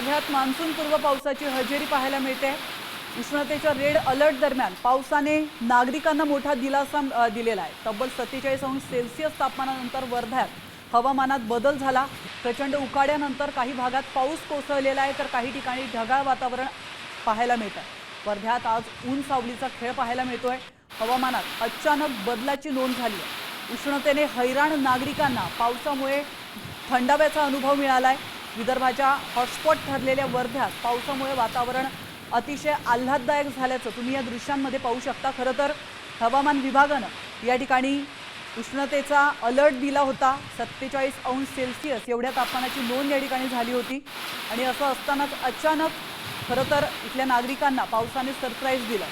वर्ध्यात मान्सूनपूर्व पावसाची हजेरी पाहायला मिळते। उष्णतेच्या रेड अलर्ट दरम्यान पावसाने नागरिकांना मोठा दिलासा दिलेला आहे। तब्बल 47 अंश सेल्सिअस तापमानानंतर वर्ध्यात हवामानात बदल झाला। प्रचंड उकाड्यानंतर काही भागात पाऊस कोसळलेला आहे, तर काही ठिकाणी ढगाळ वातावरण पाहायला मिळतं। वर्ध्यात आज ऊन सावलीचा खेळ पाहायला मिळतोय। हवामानात अचानक बदलाची नोंद झाली आहे। उष्णतेने हैराण नागरिकांना पावसामुळे थंडाव्याचा अनुभव मिळालाय। विदर्भाच्या हॉटस्पॉट ठरलेल्या वर्ध्यात पावसामुळे वातावरण अतिशय आल्हाददायक झाल्याचं तुम्ही या दृश्यांमध्ये पाहू शकता। खरं तर हवामान विभागानं या ठिकाणी उष्णतेचा अलर्ट दिला होता। 47 अंश सेल्सिअस एवढ्या तापमानाची नोंद या ठिकाणी झाली होती आणि असं असतानाच अचानक खरं तर इथल्या नागरिकांना पावसाने सरप्राईज दिलं।